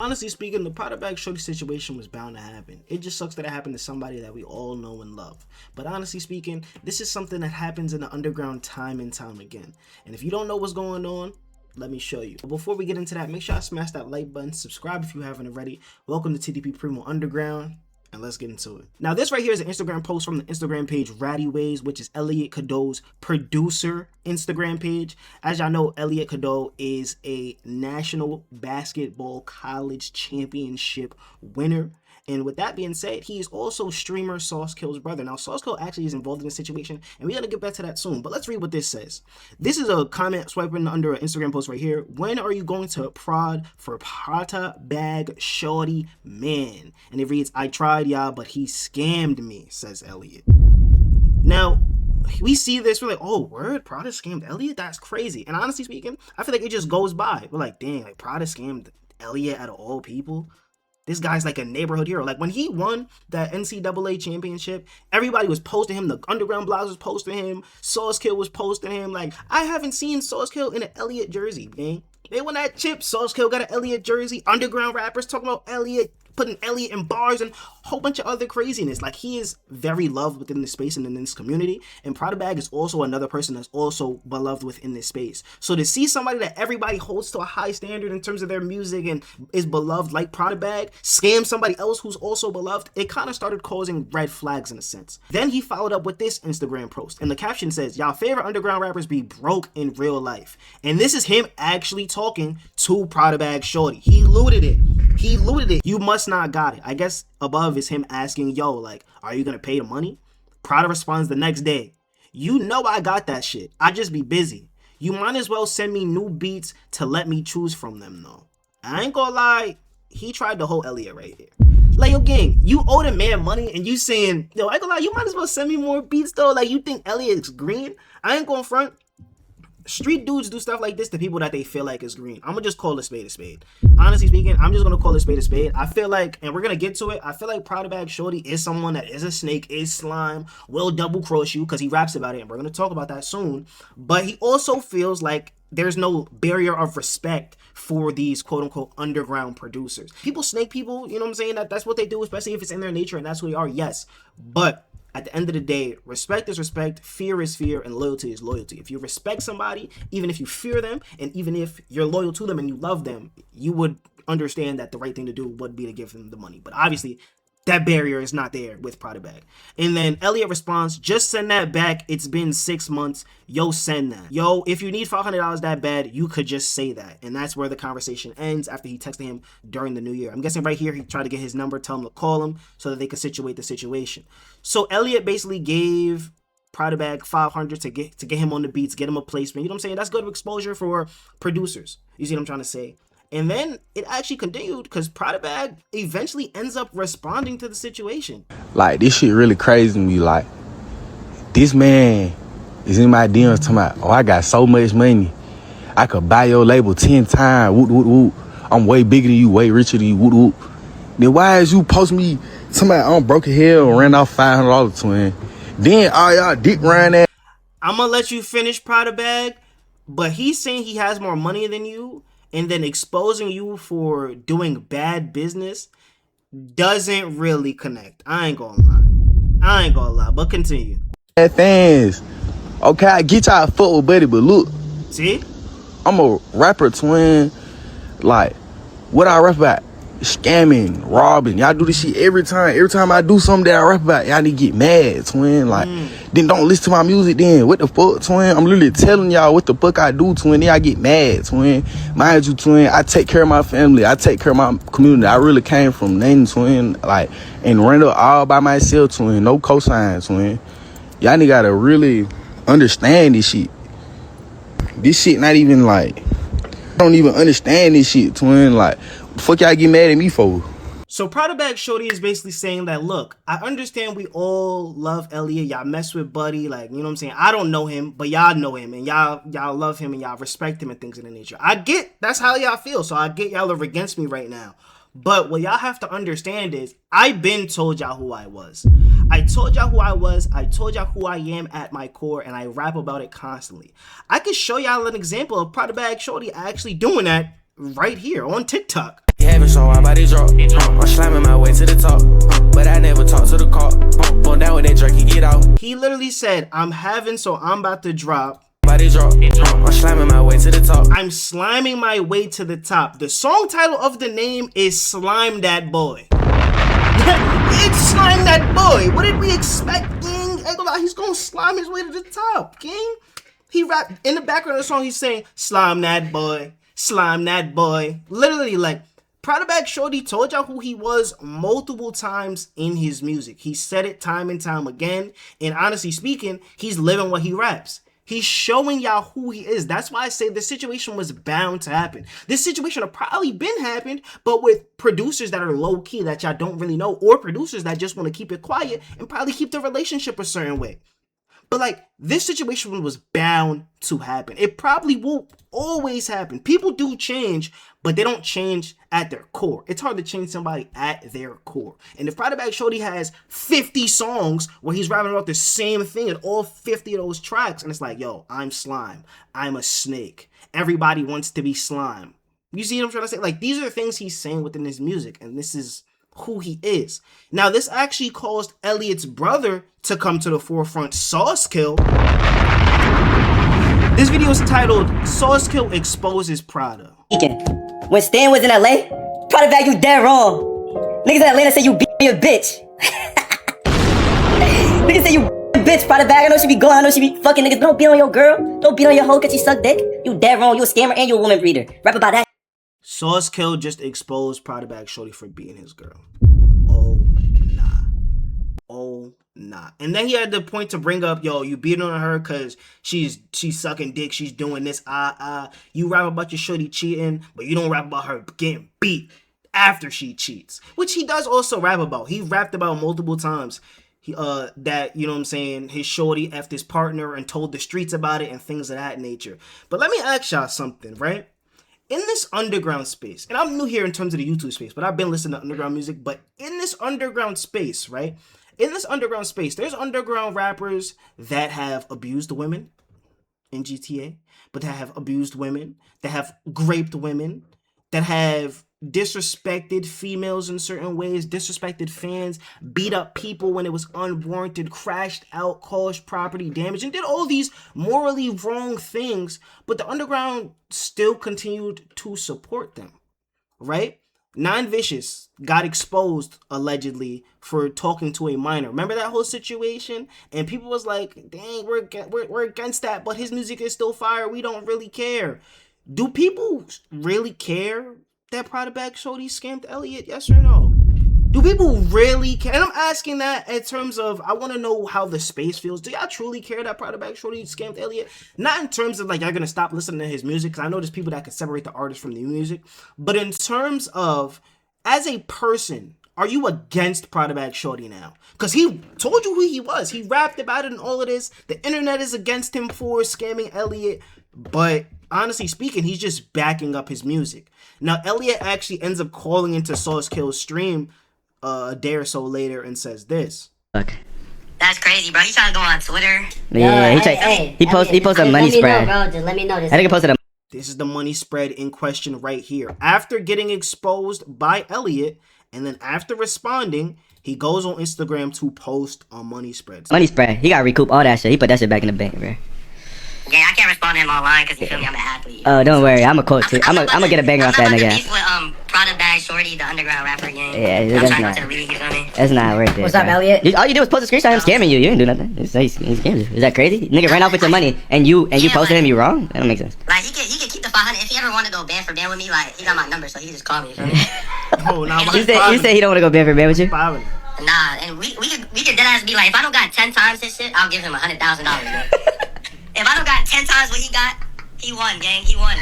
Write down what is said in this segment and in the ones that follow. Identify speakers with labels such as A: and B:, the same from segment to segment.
A: Honestly speaking, the Pradabagshawty situation was bound to happen. It just sucks that it happened to somebody that we all know and love. But honestly speaking, this is something that happens in the underground time and time again. And if you don't know what's going on, let me show you. But before we get into that, make sure I smash that like button, subscribe if you haven't already. Welcome to TDP Primo Underground. And let's get into it. Now, this right here is an Instagram post from the Instagram page Ratty Ways, which is Elliot Cadeau's producer Instagram page. As y'all know, Elliot Cadeau is a National Basketball College Championship winner. And with that being said, he is also streamer Sauce Kill's brother. Now, Sauce Kill actually is involved in this situation, and we're going to get back to that soon. But let's read what this says. This is a comment swiping under an Instagram post right here. When are you going to prod for Pradabagshawty, man? And it reads, I tried, y'all, but he scammed me, says Elliot. Now, we see this, we're like, oh, word, Prada scammed Elliot? That's crazy. And honestly speaking, I feel like it just goes by. We're like, dang, like Prada scammed Elliot out of all people. This guy's like a neighborhood hero. Like when he won that NCAA championship, everybody was posting him. The underground blogs was posting him. Sauce Kill was posting him. Like, I haven't seen Sauce Kill in an Elliot jersey, man. They won that chip. Sauce Kill got an Elliot jersey. Underground rappers talking about Elliot, putting Elliot in bars and a whole bunch of other craziness. Like, he is very loved within this space and in this community. And Pradabag is also another person that's also beloved within this space. So to see somebody that everybody holds to a high standard in terms of their music and is beloved like Pradabag scam somebody else who's also beloved, it kind of started causing red flags in a sense. Then he followed up with this Instagram post. And the caption says, y'all favorite underground rappers be broke in real life. And this is him actually talking to Pradabagshawty. He looted it. He looted it. You must not got it. I guess above is him asking, yo, like, are you gonna pay the money? Prada responds the next day, you know I got that shit. I just be busy. You might as well send me new beats to let me choose from them though. I ain't gonna lie, he tried to hold Elliot right here. Like, yo, gang, you owe the man money and you saying, yo, I ain't gonna lie, you might as well send me more beats though. Like, you think Elliot's green? I ain't gonna front. Street dudes do stuff like this to people that they feel like is green. I'm gonna just call a spade a spade. Honestly speaking, I'm just gonna call a spade a spade. I feel like, and we're gonna get to it, I feel like Pradabagshawty is someone that is a snake, is slime, will double cross you because he raps about it, and we're gonna talk about that soon. But he also feels like there's no barrier of respect for these quote unquote underground producers. People snake people, you know what I'm saying? That's what they do, especially if it's in their nature and that's who they are, yes. But at the end of the day, respect is respect, fear is fear, and loyalty is loyalty. If you respect somebody, even if you fear them, and even if you're loyal to them and you love them, you would understand that the right thing to do would be to give them the money. But obviously, that barrier is not there with Pradabag. And then Elliot responds, just send that back. It's been 6 months. Yo, send that. Yo, if you need $500 that bad, you could just say that. And that's where the conversation ends after he texted him during the new year. I'm guessing right here he tried to get his number, tell him to call him so that they could situate the situation. So Elliot basically gave Pradabag $500 to get him on the beats, get him a placement. You know what I'm saying? That's good exposure for producers. You see what I'm trying to say? And then it actually continued because Pradabag eventually ends up responding to the situation.
B: Like, this shit really crazy to me. Like, this man is in my DMs talking about, oh, I got so much money. I could buy your label 10 times. Whoop, whoop, whoop. I'm way bigger than you, way richer than you. Whoop, whoop. Then why is you post me somebody I'm broke as hell and ran off $500 twin? Then all y'all dick ran that.
A: I'm going to let you finish Pradabag, but he's saying he has more money than you. And then exposing you for doing bad business doesn't really connect. I ain't gonna lie. But continue.
B: Fans. Okay, I get y'all fuck with buddy, but look.
A: See?
B: I'm a rapper, twin. Like, what I rap about? Scamming, robbing. Y'all do this shit every time. Every time I do something that I rap about, y'all need to get mad, twin. Like, then don't listen to my music then. What the fuck, twin? I'm literally telling y'all what the fuck I do, twin. Then I get mad, twin. Mind you, twin, I take care of my family. I take care of my community. I really came from nothing, twin. Like, and ran up all by myself, twin. No cosign, twin. Y'all need gotta really understand this shit. This shit not even like, I don't even understand this shit, twin. Like, fuck y'all get mad at me for?
A: So Pradabagshawty is basically saying that, look, I understand we all love Elliot. Y'all mess with Buddy. Like, you know what I'm saying? I don't know him, but y'all know him. And y'all love him and y'all respect him and things of that nature. I get that's how y'all feel. So I get y'all are against me right now. But what y'all have to understand is I've been told y'all who I was. I told y'all who I was. I told y'all who I am at my core, and I rap about it constantly. I can show y'all an example of Pradabagshawty actually doing that right here on TikTok.
C: Having so my body drop. I'm slamming my way to the top, but I never talk to the cop. Fall down with that drink, he get out.
A: He literally said, I'm having, so I'm about to drop.
C: Body drop. I'm slamming my way to the top.
A: I'm sliming my way to the top. The song title of the name is Slime That Boy. It's Slime That Boy. What did we expect, King? He's gonna slime his way to the top, King. He rapped in the background of the song. He's saying, slime that boy, slime that boy. Literally, like, Pradabagshawty told y'all who he was multiple times in his music. He said it time and time again. And honestly speaking, he's living what he raps. He's showing y'all who he is. That's why I say this situation was bound to happen. This situation have probably been happened, but with producers that are low key that y'all don't really know, or producers that just want to keep it quiet and probably keep the relationship a certain way. But like, this situation was bound to happen. It probably will always happen. People do change, but they don't change at their core. It's hard to change somebody at their core. And if Pradabagshawty has 50 songs where he's rapping about the same thing in all 50 of those tracks, and it's like, yo, I'm slime. I'm a snake. Everybody wants to be slime. You see what I'm trying to say? Like, these are the things he's saying within his music, and this is who he is. Now, this actually caused Elliot's brother to come to the forefront, Saucekill. This video is titled Saucekill Exposes Prada.
D: When Stan was in LA, Pradabag, you dead wrong. Niggas in Atlanta say you be a bitch. Niggas say you a bitch, Pradabag. I know she be going, I know she be fucking niggas. Don't beat on your girl. Don't beat on your hoe cause she suck dick. You dead wrong. You a scammer and you a woman breeder. Rap about that.
A: Saucekill just exposed Pradabagshawty for beating his girl. Oh, nah. Oh, nah. And then he had the point to bring up, yo, you beating on her because she's sucking dick, she's doing this, you rap about your shorty cheating, but you don't rap about her getting beat after she cheats. Which he does also rap about. He rapped about multiple times. That, you know what I'm saying, his shorty effed his partner and told the streets about it and things of that nature. But let me ask y'all something, right? In this underground space, and I'm new here in terms of the YouTube space, but I've been listening to underground music, but in this underground space, right? In this underground space, there's underground rappers that have abused women in GTA, but that have abused women, that have raped women, that have disrespected females in certain ways, disrespected fans, beat up people when it was unwarranted, crashed out, caused property damage, and did all these morally wrong things, but the underground still continued to support them, right? Nine Vicious got exposed, allegedly, for talking to a minor. Remember that whole situation? And people was like, dang, we're against that, but his music is still fire. We don't really care. Do people really care that Pradabagshawty scammed Elliot? Yes or no? Do people really care? And I'm asking that in terms of, I want to know how the space feels. Do y'all truly care that Pradabagshawty scammed Elliot? Not in terms of like y'all gonna stop listening to his music, because I know there's people that can separate the artist from the music, but in terms of, as a person, are you against Pradabagshawty now? Because he told you who he was. He rapped about it and all of this. The internet is against him for scamming Elliot, but honestly speaking, he's just backing up his music. Now, Elliot actually ends up calling into Sauckill's stream a day or so later and says this.
D: Fuck.
E: That's crazy, bro. He trying to go on Twitter.
D: Yeah, he posted a money spread.
E: Just let me know this.
D: I think he posted a.
A: This is the money spread in question right here. After getting exposed by Elliot, and then after responding, he goes on Instagram to post a money spread.
D: Money spread. He got to recoup all that shit. He put that shit back in the bank, bro.
E: Yeah, I can't respond to him online because you feel me, I'm an athlete.
D: Oh, don't worry. I'm a quote too. I'm gonna get a banger off that nigga.
E: Beef with Pradabagshawty, the underground rapper gang.
D: Yeah,
E: I'm
D: that's
E: trying
D: not.
E: to league, you feel me?
D: That's not worth it.
F: What's up,
D: bro.
F: Elliot?
D: All you do is post a screenshot of him scamming you. You didn't do nothing. He scammed you. Is that crazy? Nigga ran off with your money and you posted him. You wrong? That don't make sense.
E: Like he can keep the 500. If he ever want to go band for band with me, like he got my number, so he can just call me. You feel me?
A: Oh, nah,
D: You say he don't want to go band for band with you?
E: Nah, and we could dead ass be like, if I don't got 10 times his shit, I'll give him $100,000. If I don't got 10 times what he got, he won, gang. He won.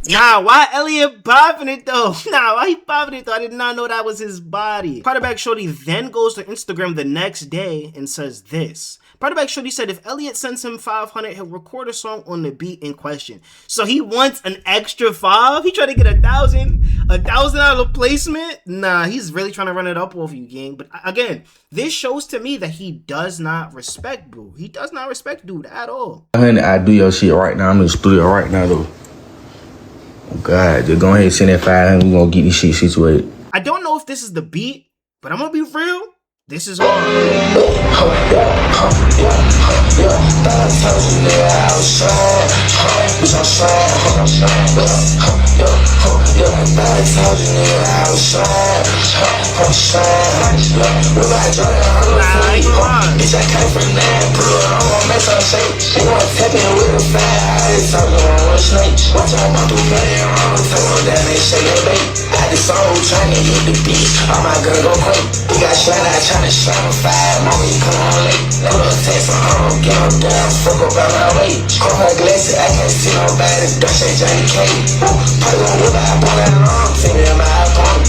A: Nah, why Elliot bopping it though? Nah, why he bopping it though? I did not know that was his body. Pradabagshawty then goes to Instagram the next day and says this. Pradabagshawty said if Elliot sends him 500, he'll record a song on the beat in question. So he wants an extra 5? He tried to get $1,000 placement? Nah, he's really trying to run it up off you, gang. But again, this shows to me that he does not respect Boo. He does not respect dude at all.
B: Honey, I do your shit right now. I'm in the studio right now, though. God, just go ahead and send that 500. We gonna get this shit situated.
A: I don't know if this is the beat, but I'm gonna be real. This is hard.
C: Bitch, I came from that, bro. I'm gonna make some shake. She wanna tap in with a fat eye. Talking on one snake. Watch out, my dude playing around. Take on down and shake that bait. I had this soul trying to hit the beat. All my girl go crazy. We got shot out trying to shine on fire. Mama, you come on late. Let her text my arm. Get on down. Fuck up out my way. Crop her glasses. I can't see nobody. Don't shake Johnny K. Probably gon' whip out. Pull that arm. Take me in my iPhone.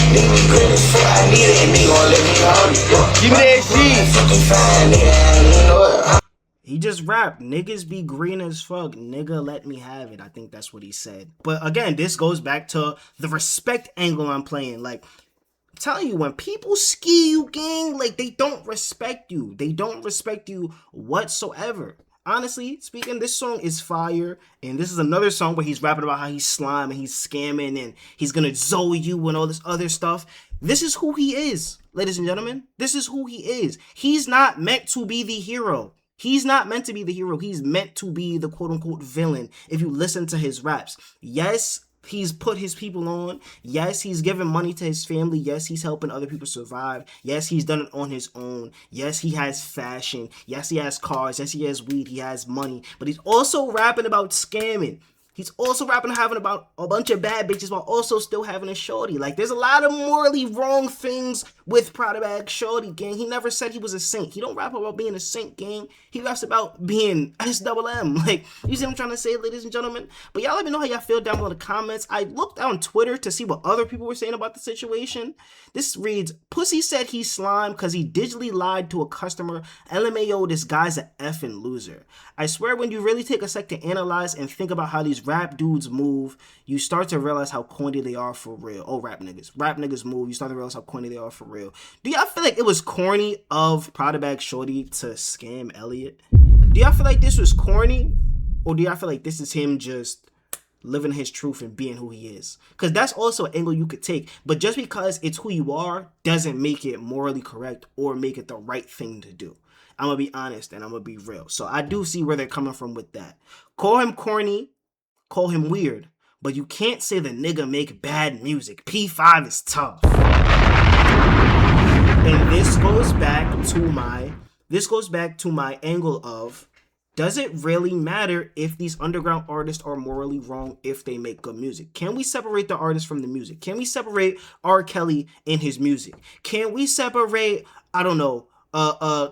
C: Nigga be green as fuck. I need it. Nigga gon' let me hold it.
B: Give me that shit.
C: Fucking fine, nigga. You know it.
A: He just rapped, niggas be green as fuck, nigga let me have it. I think that's what he said. But again, this goes back to the respect angle I'm playing. Like, I'm telling you, when people ski you, gang, like, they don't respect you. They don't respect you whatsoever. Honestly speaking, this song is fire, and this is another song where he's rapping about how he's slime and he's scamming and he's gonna Zoe you and all this other stuff. This is who he is, ladies and gentlemen. This is who he is. He's not meant to be the hero. He's not meant to be the hero. He's meant to be the quote-unquote villain if you listen to his raps. Yes, he's put his people on. Yes, he's giving money to his family. Yes, he's helping other people survive. Yes, he's done it on his own. Yes, he has fashion. Yes, he has cars. Yes, he has weed. He has money. But he's also rapping about scamming. He's also rapping having about a bunch of bad bitches while also still having a shorty. Like, there's a lot of morally wrong things with Pradabagshawty, gang. He never said he was a saint. He don't rap about being a saint, gang. He raps about being SMM. Like, you see what I'm trying to say, ladies and gentlemen? But y'all let me know how y'all feel down below in the comments. I looked on Twitter to see what other people were saying about the situation. This reads, Pussy said he's slime because he digitally lied to a customer. LMAO, this guy's a effing loser. I swear when you really take a sec to analyze and think about how these rap dudes move, you start to realize how corny they are for real. Oh, rap niggas move. You start to realize how corny they are for real. Do y'all feel like it was corny of Pradabagshawty to scam Elliot? Do y'all feel like this was corny? Or do y'all feel like this is him just living his truth and being who he is? Because that's also an angle you could take. But just because it's who you are doesn't make it morally correct or make it the right thing to do. I'm going to be honest and I'm going to be real. So I do see where they're coming from with that. Call him corny, call him weird, but you can't say the nigga make bad music. P5 is tough. And this goes back to my angle of, does it really matter if these underground artists are morally wrong if they make good music? Can we separate the artist from the music? Can we separate R. Kelly and his music? Can we separate, I don't know,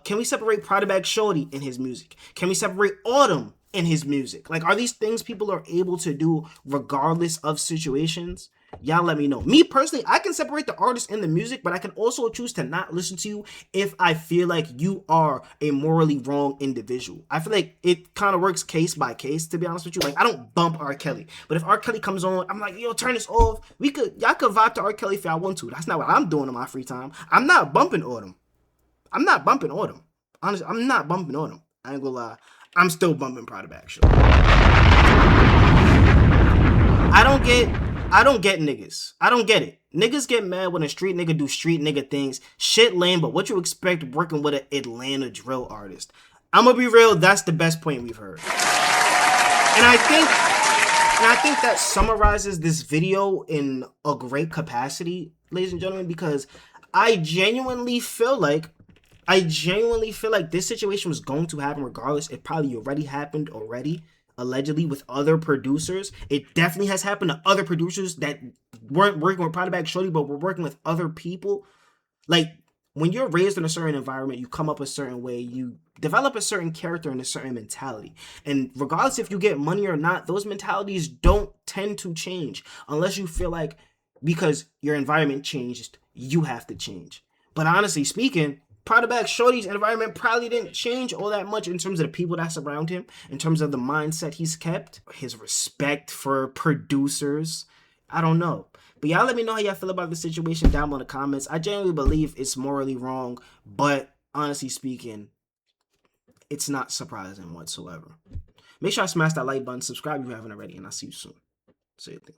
A: can we separate Pradabagshawty in his music? Can we separate Autumn in his music? Like, are these things people are able to do regardless of situations? Y'all let me know. Me personally, I can separate the artist and the music, but I can also choose to not listen to you if I feel like you are a morally wrong individual. I feel like it kind of works case by case, to be honest with you. Like, I don't bump R. Kelly, but if R. Kelly comes on, I'm like, yo, turn this off. Y'all could vibe to R. Kelly if y'all want to. That's not what I'm doing in my free time. I'm not bumping Autumn. Honestly, I'm not bumping Autumn. I ain't gonna lie. I'm still bumping Pradabagshawty. I don't get niggas. I don't get it. Niggas get mad when a street nigga do street nigga things. Shit lame, but what you expect working with an Atlanta drill artist? I'm gonna be real, that's the best point we've heard. And I think that summarizes this video in a great capacity, ladies and gentlemen, because I genuinely feel like this situation was going to happen regardless. It probably already happened allegedly with other producers. It definitely has happened to other producers that weren't working with Pradabagshawty, but were working with other people. Like, when you're raised in a certain environment, you come up a certain way, you develop a certain character and a certain mentality. And regardless if you get money or not, those mentalities don't tend to change unless you feel like because your environment changed, you have to change. But honestly speaking, Pradabagshawty's environment probably didn't change all that much in terms of the people that surround him, in terms of the mindset he's kept, his respect for producers. I don't know. But y'all let me know how y'all feel about the situation down below in the comments. I genuinely believe it's morally wrong, but honestly speaking, it's not surprising whatsoever. Make sure I smash that like button, subscribe if you haven't already, and I'll see you soon. Say your thing.